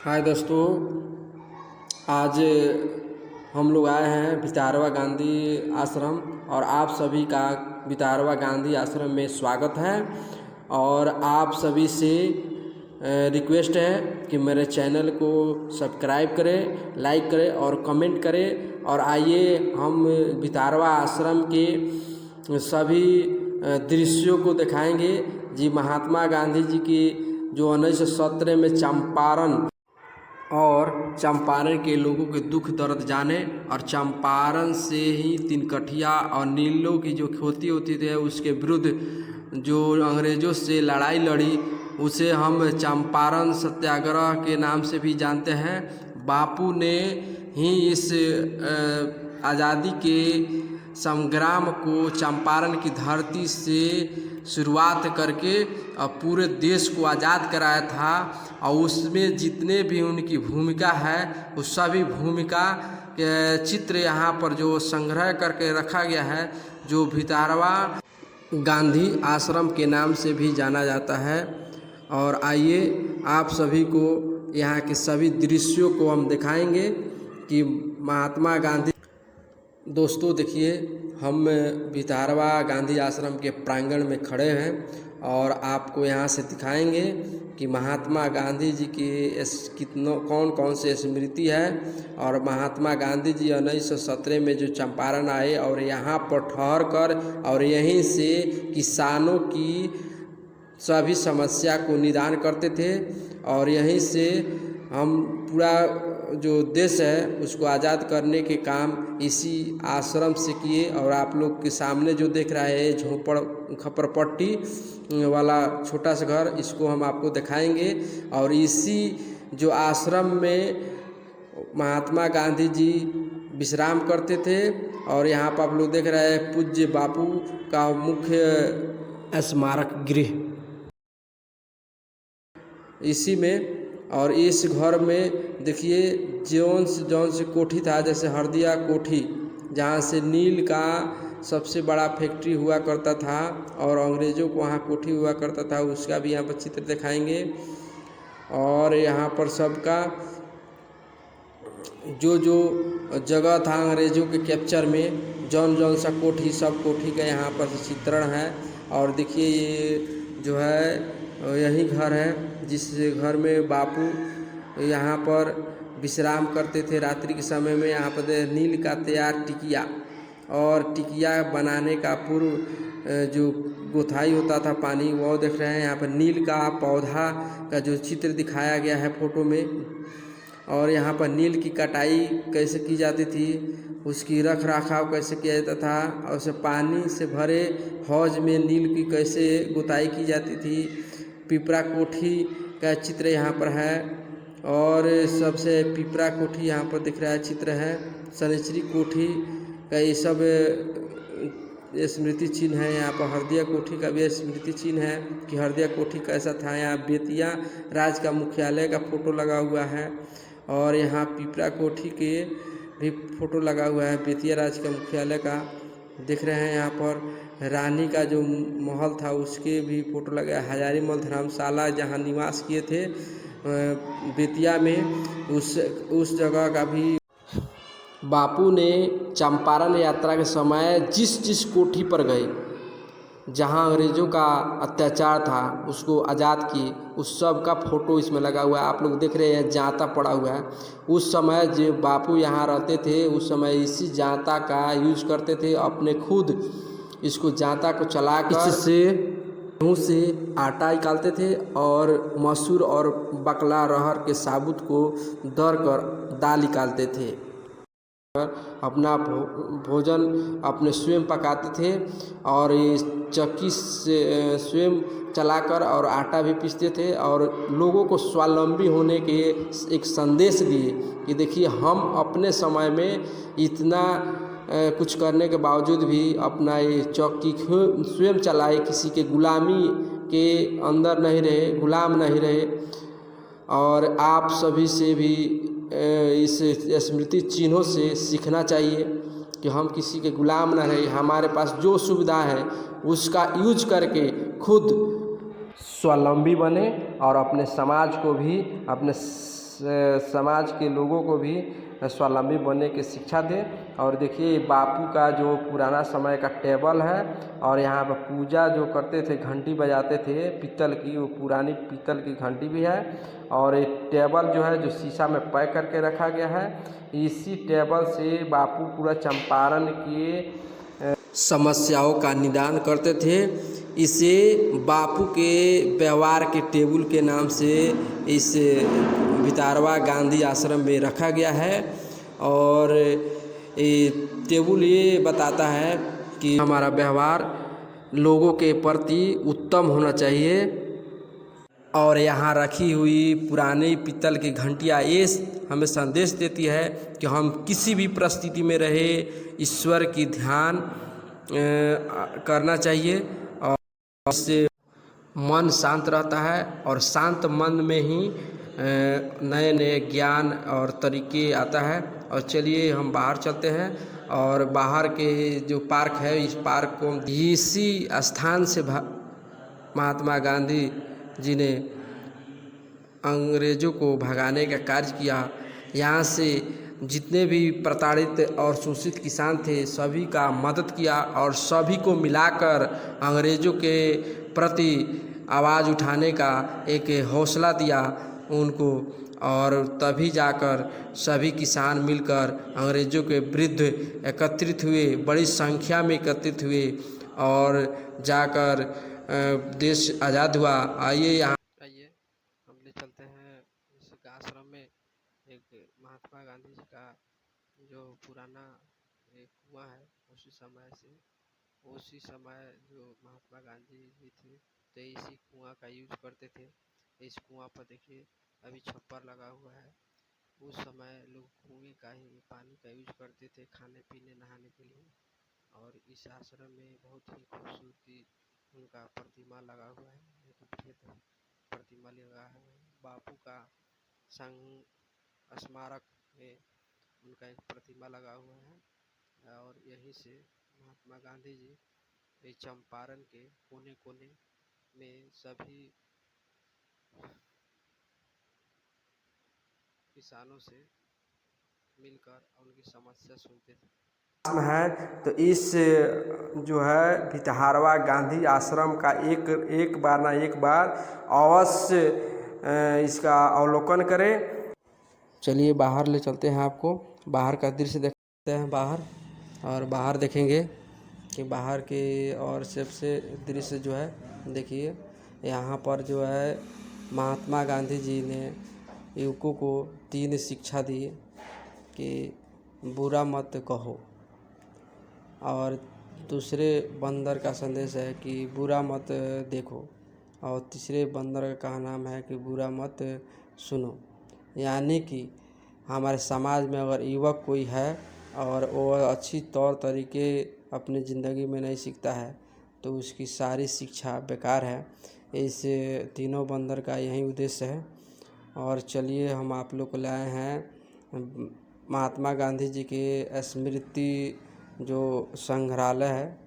हाय दोस्तों, आज हम लोग आए हैं भितारवा गांधी आश्रम और आप सभी का भितारवा गांधी आश्रम में स्वागत है। और आप सभी से रिक्वेस्ट है कि मेरे चैनल को सब्सक्राइब करें, लाइक करें और कमेंट करें। और आइए हम भितारवा आश्रम के सभी दृश्यों को दिखाएंगे। जी, महात्मा गांधी जी की जो 1917 में चंपारण के लोगों के दुख दर्द जाने और चंपारण से ही तिनकठिया और नीलों की जो खेती होती थी उसके विरुद्ध जो अंग्रेज़ों से लड़ाई लड़ी, उसे हम चंपारण सत्याग्रह के नाम से भी जानते हैं। बापू ने ही इस आज़ादी के संग्राम को चंपारण की धरती से शुरुआत करके पूरे देश को आज़ाद कराया था। और उसमें जितने भी उनकी भूमिका है उस सभी भूमिका के चित्र यहाँ पर जो संग्रह करके रखा गया है, जो भितारवा गांधी आश्रम के नाम से भी जाना जाता है। और आइए आप सभी को यहाँ के सभी दृश्यों को हम दिखाएंगे कि महात्मा गांधी। दोस्तों देखिए, हम भितारवा गांधी आश्रम के प्रांगण में खड़े हैं और आपको यहाँ से दिखाएंगे कि महात्मा गांधी जी की कौन कौन से स्मृति है। और महात्मा गांधी जी 1917 में जो चंपारण आए और यहाँ पर ठहर कर और यहीं से किसानों की सभी समस्या को निदान करते थे। और यहीं से हम पूरा जो देश है उसको आज़ाद करने के काम इसी आश्रम से किए। और आप लोग के सामने जो देख रहा है झोपड़ खपरपट्टी वाला छोटा सा घर, इसको हम आपको दिखाएंगे। और इसी जो आश्रम में महात्मा गांधी जी विश्राम करते थे। और यहाँ पर आप लोग देख रहे हैं पूज्य बापू का मुख्य स्मारक गृह इसी में। और इस घर में देखिए जौन से कोठी था, जैसे हरदिया कोठी, जहाँ से नील का सबसे बड़ा फैक्ट्री हुआ करता था और अंग्रेज़ों को वहाँ कोठी हुआ करता था, उसका भी यहाँ पर चित्र दिखाएंगे। और यहाँ पर सबका जो जगह था अंग्रेज़ों के कैप्चर में, जौन सा कोठी, सब कोठी का यहाँ पर चित्रण है। और देखिए ये जो है यही घर है जिस घर में बापू यहाँ पर विश्राम करते थे रात्रि के समय में। यहाँ पर नील का तैयार टिकिया और टिकिया बनाने का पूर्व जो गोथाई होता था पानी, वो देख रहे हैं। यहाँ पर नील का पौधा का जो चित्र दिखाया गया है फोटो में। और यहाँ पर नील की कटाई कैसे की जाती थी, उसकी रख रखाव कैसे किया जाता था, और उसे पानी से भरे हौज में नील की कैसे गोताई की जाती थी। पिपरा कोठी का चित्र यहाँ पर है। और सबसे पिपरा कोठी यहाँ पर दिख रहा है चित्र है। शनिचरी कोठी का ये सब स्मृति चिन्ह है। यहाँ पर हरदिया कोठी का भी स्मृति चिन्ह है कि हरदिया कोठी कैसा था। यहाँ बेतिया राज का मुख्यालय का फोटो लगा हुआ है। और यहाँ पिपरा कोठी के भी फोटो लगा हुआ है, बेतिया राज का मुख्यालय का देख रहे हैं। यहाँ पर रानी का जो महल था उसके भी फोटो लगा है। हजारीमल धर्मशाला जहाँ निवास किए थे बेतिया में, उस जगह का भी। बापू ने चंपारण यात्रा के समय जिस कोठी पर गए, जहाँ अंग्रेज़ों का अत्याचार था, उसको आज़ाद किए, उस सब का फोटो इसमें लगा हुआ है। आप लोग देख रहे हैं जांता पड़ा हुआ है। उस समय जो बापू यहाँ रहते थे उस समय इसी जांता का यूज करते थे, अपने खुद इसको जांता को चलाकर इससे गेहूँ से आटा निकालते थे और मसूर और बकला अरहर के साबुत को दर कर दाल निकालते थे। अपना भोजन अपने स्वयं पकाते थे और इस चक्की से स्वयं चलाकर और आटा भी पीसते थे। और लोगों को स्वावलंबी होने के एक संदेश दिए कि देखिए, हम अपने समय में इतना कुछ करने के बावजूद भी अपना ये चक्की स्वयं चलाए, किसी के गुलामी के अंदर नहीं रहे, गुलाम नहीं रहे। और आप सभी से भी इस स्मृति चिन्हों से सीखना चाहिए कि हम किसी के गुलाम न रहे, हमारे पास जो सुविधा है उसका यूज करके खुद स्वावलंबी बने और अपने समाज को भी, अपने समाज के लोगों को भी स्वावलंबी बनने की शिक्षा दे। और देखिए बापू का जो पुराना समय का टेबल है और यहाँ पर पूजा जो करते थे घंटी बजाते थे पीतल की, वो पुरानी पीतल की घंटी भी है। और एक टेबल जो है जो शीशा में पैक करके रखा गया है। इसी टेबल से बापू पूरा चंपारण के समस्याओं का निदान करते थे। इसे बापू के व्यवहार के टेबल के नाम से इस भितारवा गांधी आश्रम में रखा गया है। और ये टेबल ये बताता है कि हमारा व्यवहार लोगों के प्रति उत्तम होना चाहिए। और यहाँ रखी हुई पुरानी पीतल की घंटियाँ ये हमें संदेश देती है कि हम किसी भी परिस्थिति में रहे ईश्वर की ध्यान करना चाहिए और इससे मन शांत रहता है। और शांत मन में ही नए नए ज्ञान और तरीके आता है। और चलिए हम बाहर चलते हैं और बाहर के जो पार्क है इस पार्क को इसी स्थान से महात्मा गांधी जी ने अंग्रेज़ों को भगाने का कार्य किया। यहाँ से जितने भी प्रताड़ित और शोषित किसान थे सभी का मदद किया और सभी को मिलाकर अंग्रेज़ों के प्रति आवाज़ उठाने का एक हौसला दिया उनको। और तभी जाकर सभी किसान मिलकर अंग्रेज़ों के विरुद्ध एकत्रित हुए, बड़ी संख्या में एकत्रित हुए और जाकर देश आज़ाद हुआ। आइए यहाँ हम ले चलते हैं इस आश्रम में एक महात्मा गांधी जी का जो पुराना एक कुआं है उसी समय जो महात्मा गांधी जी थे तो इसी कुआं का यूज करते थे। इस कुआं पर देखिए अभी छप्पर लगा हुआ है। उस समय लोग कुएं का ही पानी का यूज करते थे खाने पीने नहाने के लिए। और इस आश्रम में बहुत ही खूबसूरती उनका प्रतिमा लगा हुआ है, एक प्रतिमा लगा है। बापू का स्मारक में उनका एक प्रतिमा लगा हुआ है। और यहीं से महात्मा गांधी जी इस चंपारण के कोने कोने में सभी किसानों से मिलकर उनकी समस्या सुनते थे है। तो इस जो है भितहारवा गांधी आश्रम का एक बार ना एक बार अवश्य इसका अवलोकन करें। चलिए बाहर ले चलते हैं, आपको बाहर का दृश्य देखते हैं बाहर। और बाहर देखेंगे कि बाहर के और सबसे दृश्य जो है देखिए यहाँ पर जो है महात्मा गांधी जी ने युवकों को 3 शिक्षा दी कि बुरा मत कहो। और दूसरे बंदर का संदेश है कि बुरा मत देखो। और तीसरे बंदर का नाम है कि बुरा मत सुनो। यानी कि हमारे समाज में अगर युवक कोई है और वो अच्छी तौर तरीके अपनी ज़िंदगी में नहीं सीखता है तो उसकी सारी शिक्षा बेकार है। इस तीनों बंदर का यही उद्देश्य है। और चलिए हम आप लोग को लाए हैं महात्मा गांधी जी के स्मृति जो संग्रहालय है,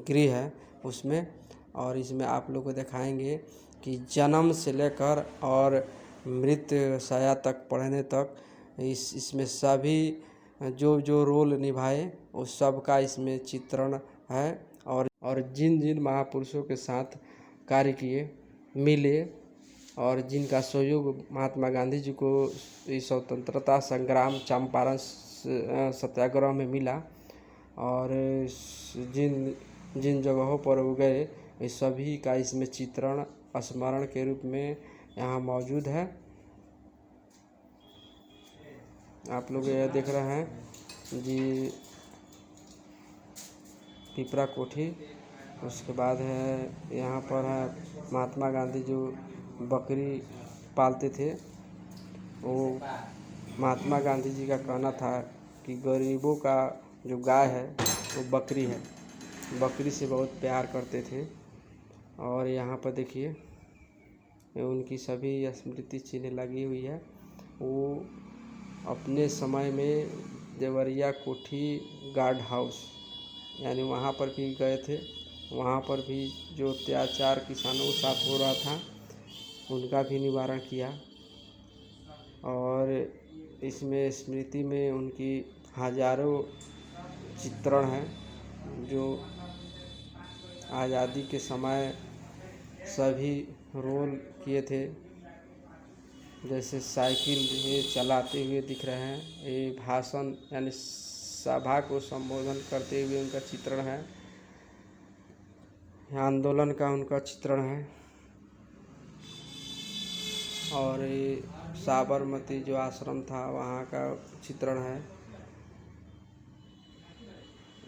गृह है उसमें। और इसमें आप लोग को दिखाएंगे कि जन्म से लेकर और मृत्यु शैया तक पढ़ने तक इसमें सभी जो रोल निभाए उस सब का इसमें चित्रण है। और जिन जिन महापुरुषों के साथ कार्य किए मिले और जिनका सहयोग महात्मा गांधी जी को इस स्वतंत्रता संग्राम चंपारण सत्याग्रह में मिला और जिन जिन जगहों पर वो गए इस सभी का इसमें चित्रण स्मरण के रूप में यहाँ मौजूद है। आप लोग यह देख रहे हैं जी पिपरा कोठी। उसके बाद है यहाँ पर है महात्मा गांधी जो बकरी पालते थे। वो महात्मा गांधी जी का कहना था कि गरीबों का जो गाय है वो बकरी है, बकरी से बहुत प्यार करते थे। और यहाँ पर देखिए उनकी सभी स्मृति चिन्ह लगी हुई है। वो अपने समय में देवरिया कोठी गार्ड हाउस यानी वहाँ पर भी गए थे। वहाँ पर भी जो अत्याचार किसानों के साथ हो रहा था उनका भी निवारण किया। और इसमें स्मृति में उनकी हजारों चित्रण हैं जो आज़ादी के समय सभी रोल किए थे। जैसे साइकिल ये चलाते हुए दिख रहे हैं, ये भाषण यानी सभा को संबोधन करते हुए उनका चित्रण है। आंदोलन का उनका चित्रण है। और ये साबरमती जो आश्रम था वहाँ का चित्रण है।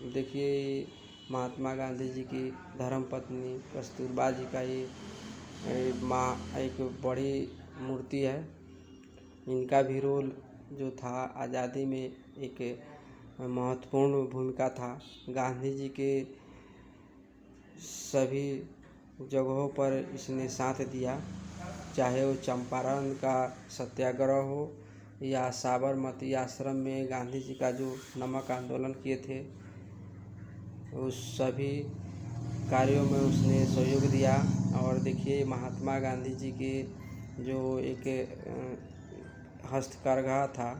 देखिए महात्मा गांधी जी की धर्मपत्नी कस्तूरबा जी का ये एक बड़ी मूर्ति है। इनका भी रोल जो था आज़ादी में एक महत्वपूर्ण भूमिका था। गांधी जी के सभी जगहों पर इसने साथ दिया, चाहे वो चंपारण का सत्याग्रह हो या साबरमती आश्रम में गांधी जी का जो नमक आंदोलन किए थे, उस सभी कार्यों में उसने सहयोग दिया। और देखिए महात्मा गांधी जी के जो एक हस्तकरघा था,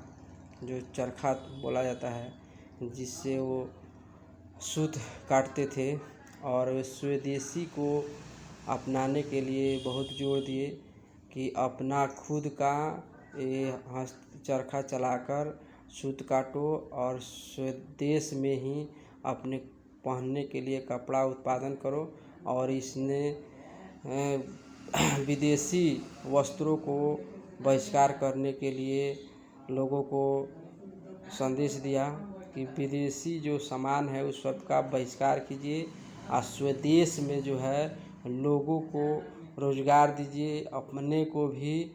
जो चरखा बोला जाता है, जिससे वो सूत काटते थे और स्वदेशी को अपनाने के लिए बहुत जोर दिए कि अपना खुद का ये चरखा चलाकर सूत काटो और स्वदेश में ही अपने पहनने के लिए कपड़ा उत्पादन करो। और इसने विदेशी वस्त्रों को बहिष्कार करने के लिए लोगों को संदेश दिया कि विदेशी जो सामान है उस सब का बहिष्कार कीजिए और स्वदेश में जो है लोगों को रोज़गार दीजिए, अपने को भी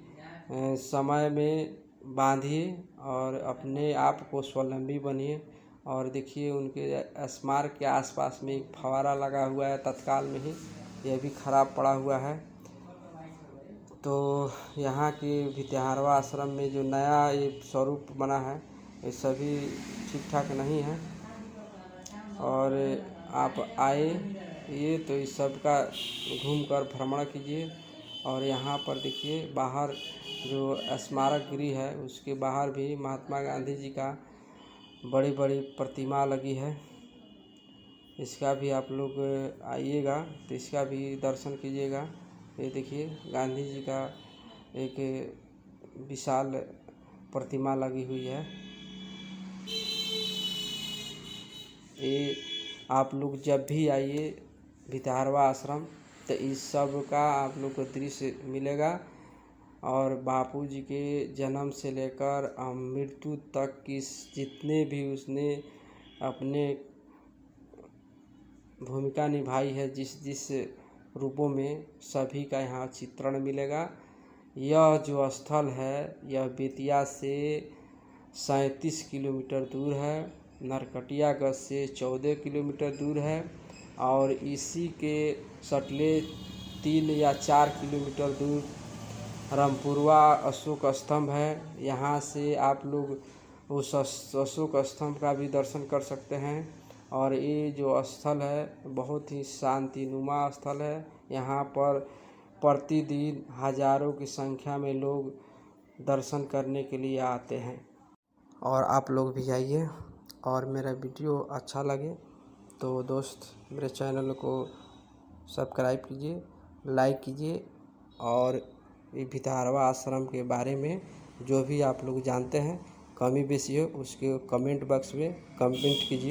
समय में बांधिए और अपने आप को स्वावलंबी बनिए। और देखिए उनके स्मारक के आसपास में एक फव्वारा लगा हुआ है तत्काल में ही, यह भी खराब पड़ा हुआ है। तो यहाँ के भितिहारवा आश्रम में जो नया ये स्वरूप बना है ये सभी ठीक ठाक नहीं है। और आप आए ये तो इस सब का घूमकर भ्रमण कीजिए। और यहाँ पर देखिए बाहर जो स्मारक गृह है उसके बाहर भी महात्मा गांधी जी का बड़ी बड़ी प्रतिमा लगी है। इसका भी आप लोग आइएगा तो इसका भी दर्शन कीजिएगा। ये देखिए गांधी जी का एक विशाल प्रतिमा लगी हुई है। ये आप लोग जब भी आइए भितिहारवा आश्रम तो इस सब का आप लोग को दृश्य मिलेगा। और बापू जी के जन्म से लेकर मृत्यु तक की जितने भी उसने अपने भूमिका निभाई है, जिस रूपों में, सभी का यहाँ चित्रण मिलेगा। यह जो स्थल है यह बेतिया से 37 किलोमीटर दूर है, नरकटियागंज से 14 किलोमीटर दूर है और इसी के सटले 3 या 4 किलोमीटर दूर रामपुरवा अशोक स्तंभ है। यहाँ से आप लोग उस अशोक स्तंभ का भी दर्शन कर सकते हैं। और ये जो स्थल है बहुत ही शांतिनुमा स्थल है। यहाँ पर प्रतिदिन हजारों की संख्या में लोग दर्शन करने के लिए आते हैं। और आप लोग भी आइए। और मेरा वीडियो अच्छा लगे तो दोस्त मेरे चैनल को सब्सक्राइब कीजिए, लाइक कीजिए। और ये भितिहारवा आश्रम के बारे में जो भी आप लोग जानते हैं, कमी बेशी हो उसके कमेंट बॉक्स में कमेंट कीजिए।